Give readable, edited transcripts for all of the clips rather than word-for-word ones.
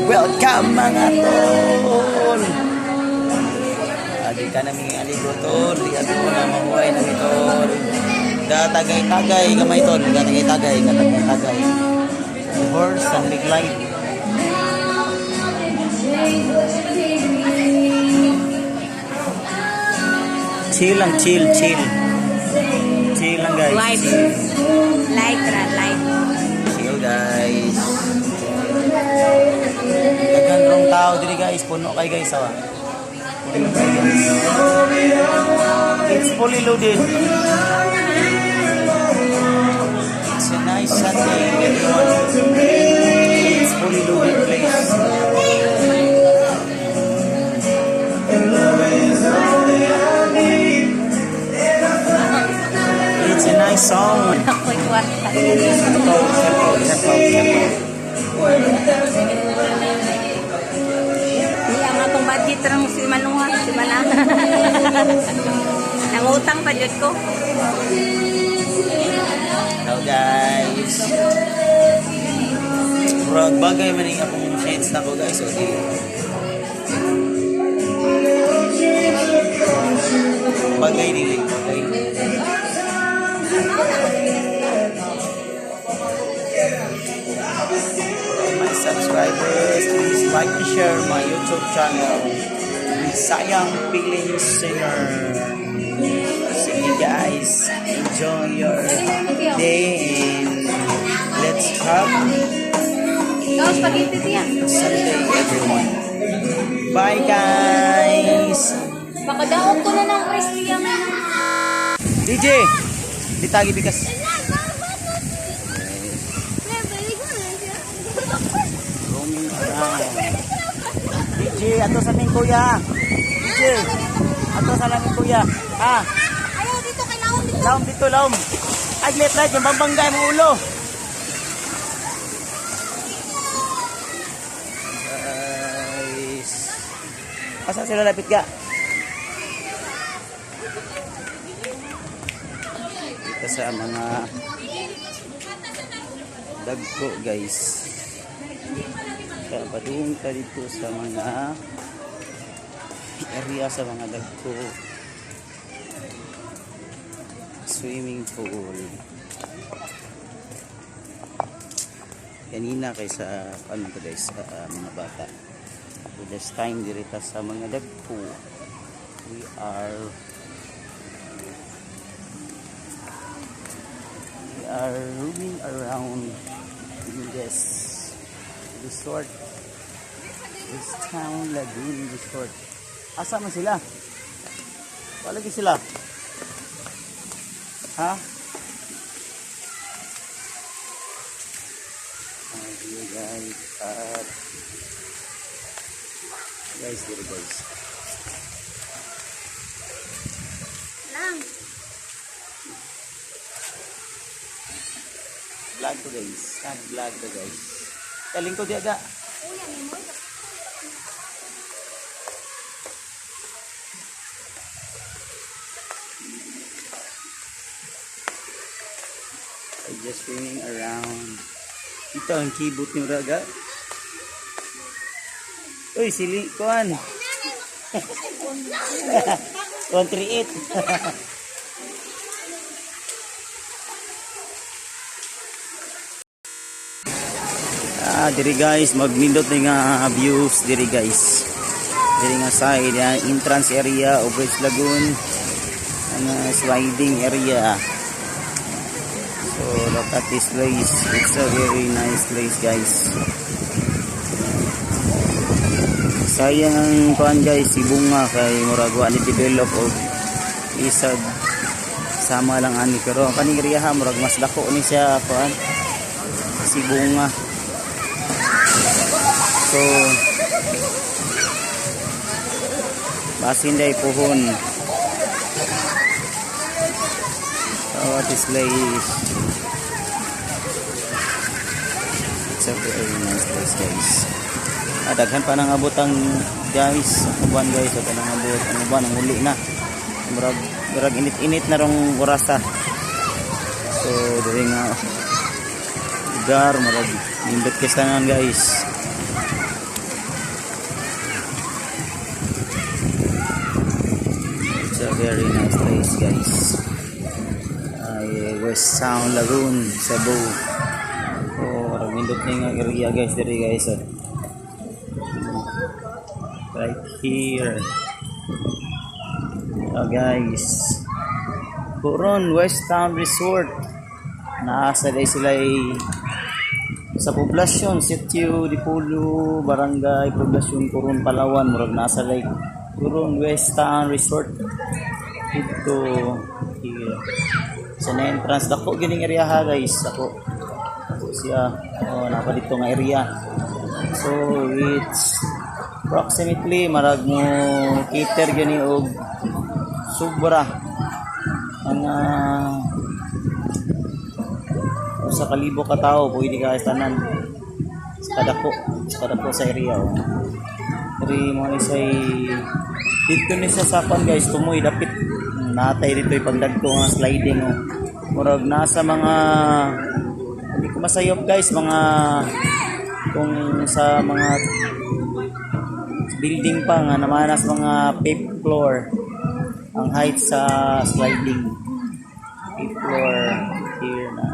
Welcome mga tol. Adi ka namin aligo tol. Di ato mo na mahuhay na tol. Gatagay-tagay gamay tol. Gatagay-tagay. Horse and big light. Chill lang, chill. Chill lang guys. Light. Light. Chill guys. Dagan rong tao diri guys. Puno kay guys awa. Puno kay guys. It's fully loaded. It's a nice Sunday everyone. It's fully loaded place. It's a nice song. Ako'y kwarta. Hindi ang atong budget ng si Manuha. Si Manang. Nangutang pa dyan ko. Hello guys. Murag bagay man yung akong shades na ko guys. Okay. Bagay nila. Bagay. My subscribers, please like and share my YouTube channel. Sayang Piling Singer. Sige guys, enjoy your day and let's have Sunday everyone. Bye guys. Pakadaog ko na ng Christian. DJ, ditagi bigas. Roaming around. DJ, ato sa aming kuya. DJ, ato sa aming kuya. Ah, Ayaw dito kay Laom dito. laom dito, laom. Ay, let yung bambanggay mo ulo. Guys. Asa sila lapit ka? Dito sa mga dagko guys. Kaya padung ka dito sa mga area sa mga dagko. Swimming pool. Kanina kaysa ano to guys, mga bata. So this time dirita sa mga dagko. We are roaming around in this resort. This town Lagoon Resort. Asa man sila? Palagi sila. Ha? Here guys. Guys, here guys. Lang. Vlog to guys. Vlog to guys. Kaling ko diaga. Just swimming around. Ito ang kibot ni Raga. Uy, sili kuan. 138. Diri guys, magnindot nga views diri guys. Diri nga side, entrance area of West Lagoon. Sliding area. So look at this place. It's a very nice place guys. Sayang ang kuan guys, si bunga kay murag ani develop og isag sama lang ani, pero ang kaning area ha murag mas dako ni siya kuan si bunga. So basin day puhon. Oh, this place. It's a very nice place guys. Daghan pa nang abutang guys. Uban guys, ito nang abot. Ang uban, ang uli na. Murag init-init na rong orasa. So, diri nga lugar, murag indot kistangan guys. very nice place guys. West Sound Lagoon, Cebu. Oh, nindot na yung area guys diri guys. Right here. Guys. Puron West Town Resort. Naasa dahil sila sa poblasyon Sitio Dipolo, Barangay Poblasyon Puron, Palawan. Murag nasa like Puron West Town Resort. Ito here. Sa entrance dako gining area ha guys. Ako siya napa dito nga area. So it's approximately marag mo cater gani og sobra ang sa kalibo ka tao pwede ka tanan sa kadako sa area. Pero mo ni say dito ni sa sapan guys tumoy dapit natay dito pagdagko nga sliding murag nasa mga hindi ko masayop guys mga kung sa mga building pa nga namanas mga 5th floor ang height sa sliding 5th floor here na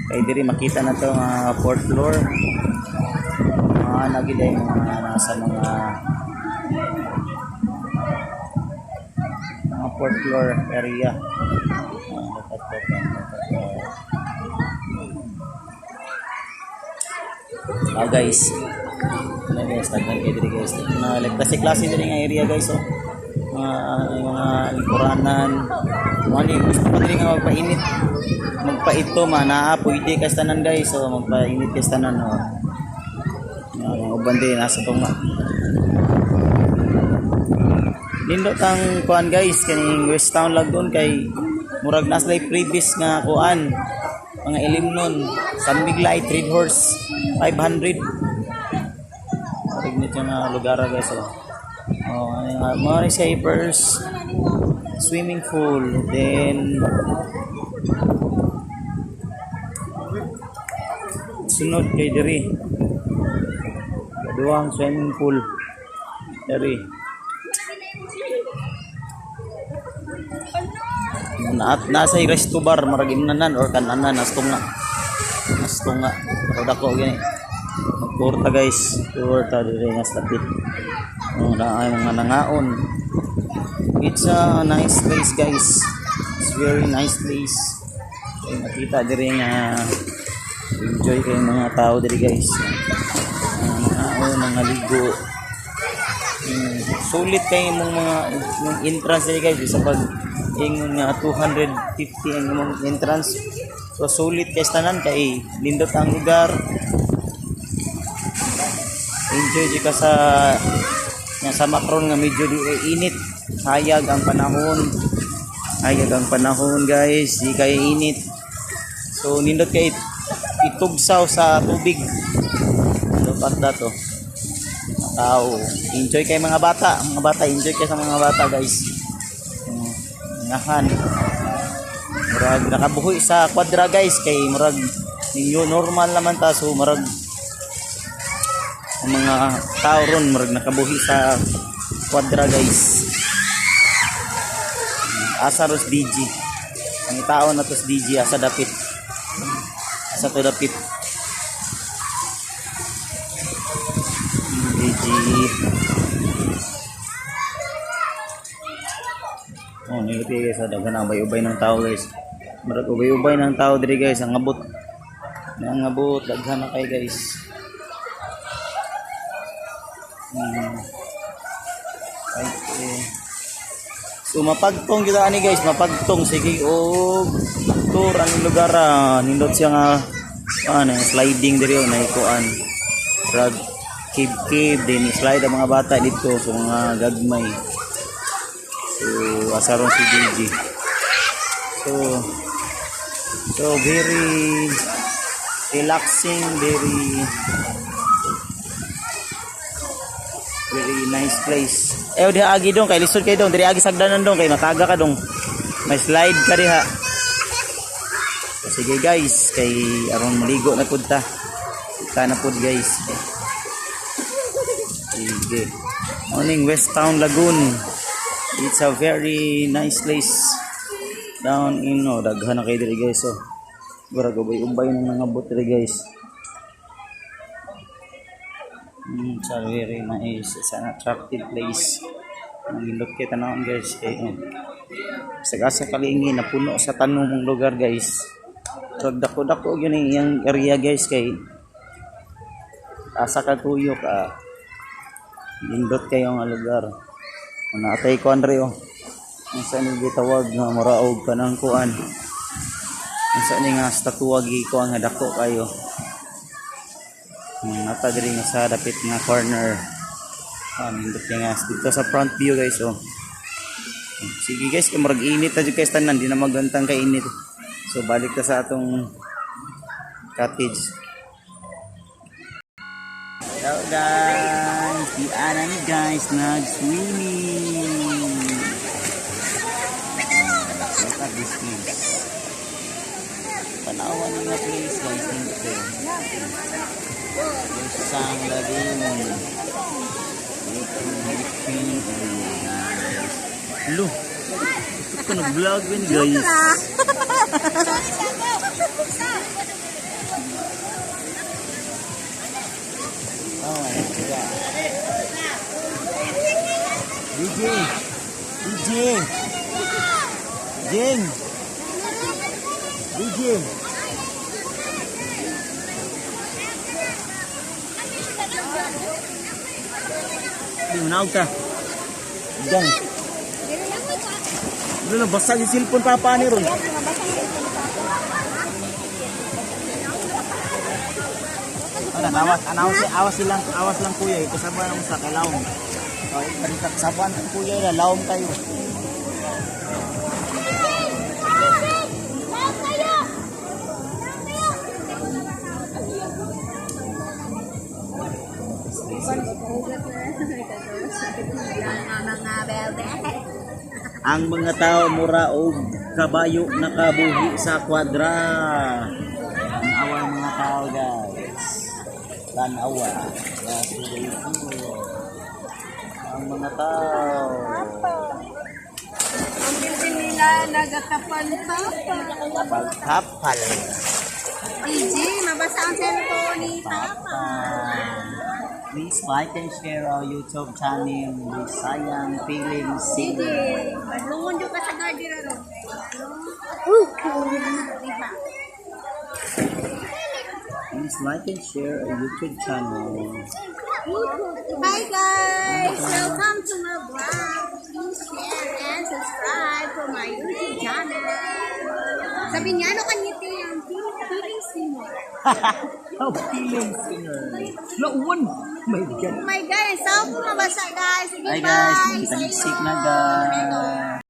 kay diri makita na to mga 4th floor mga nagiday mga nasa mga 4th floor area. Guys. Ano guys, tagnan kayo dito guys. Klase din nga area guys. Mga lingkuranan. Mga gusto pa rin nga magpainit. Magpaito man. Pwede ka tanan guys. So, magpainit ka tanan. Mga uban din. Nasa itong nindot ang kuan guys kaning West Town Lagoon kay murag naslay previous nga kuan mga Elimnon San Miglay Red Horse 500 rignit yung lugar guys mga shapers swimming pool then sunod kay diri duwang swimming pool diri nasa resto bar marag imnanan or kananan nastunga pero dako gani magturta guys turta diri nga stapit ay mga nangaon. It's a nice place guys, it's very nice place kay makita diri nga enjoy kay mga tao diri guys nangaon nangaligo sulit kay mong mga yung entrance diri guys sa pag ingon nga 250 ang imong entrance. So sulit kay tanan kay lindot ang lugar. Enjoy di ka sa macron nga medyo di init. Hayag ang panahon guys, di kay init. So nindot kay itugsaw sa tubig. Dapat dato. Tao, enjoy kay mga bata enjoy kay sa mga bata guys. Ngahan murag nakabuhi sa kwadra guys kay murag ninyo normal naman ta so murag ang mga tao ron murag nakabuhi sa kwadra guys asa ros DG ang tao na tos DG asa to dapit DG niliti guys, daghan ang ubay ng tao guys. Marag ubay ng tao diri guys, ang abot daghan na kay guys. So mapagtong kita ani guys, sige og tour ang lugar nindot siya nga sliding diri na ikuan. Rag cave din slide ang mga bata dito so mga gagmay. So asaron si DG. So very relaxing, very nice place. Di agi dong kay lisod kay dong, diri agi sagdanan dong kay makaga ka dong. May slide ka diha. Sige guys, kay aron maligo na pud ta. Kita na pud guys. Sige. Morning West Town Lagoon. It's a very nice place down in daghan na kayo diri guys. So murag ubay-ubay nang nangabot diri guys. It's a very nice, it's an attractive place. Ang look kita naon guys kay sagasa kalingi na puno sa tanong lugar guys. So dako-dako yun yung area guys kay asa ka tuyo ka lindot kayo nga lugar. Natay ko Andre ang saan yung gitawag nga maraog ka ng kuan. Ang saan yung nga statuwag ko ang dako kayo. Nata diri nga sa dapit nga corner. Lindot kayo nga dito sa front view guys. Sige guys, kay murag init na dyan guys tanan, di na magantang kay init. So balik ta sa atong cottage. Hello guys, di ana ni guys nag-swimming. Look at this place. Tanawan nga place guys dito. Yung sang lagoon. Lu, ito ka nag-vlog yun guys. Oh my God. DJ. Jing. DJ. Di manawag ka. Diyan. Ano, basag yung cellphone papa ni Ron. Awas lang kuya, kasama lang sa kalawang. Kasabahan ng kuya, lawang tayo. Ang mga tao mura og kabayo nakabuhi sa kwadra. Ang awa mga tao guys. Tanawa. Ang mga tao. Ang building nila nagkapal-tapal. Kapal. DJ, mabasa ang cellphone ni Papa. Please like and share our YouTube channel, Bisayang Feelings DJ, Singer. lungon yung ka sa garden ro. Diba? Please like and share our YouTube channel. Hi guys! Welcome to my vlog. Please share and subscribe to my YouTube channel. Sabi niya, ano kanyiti yung feeling singer? Oh, Feelings Singer. Lauwan! My God. Oh my God, sao po mabasa guys? Sige, Hi bye! guys, Sa tagisik inyo. na guys.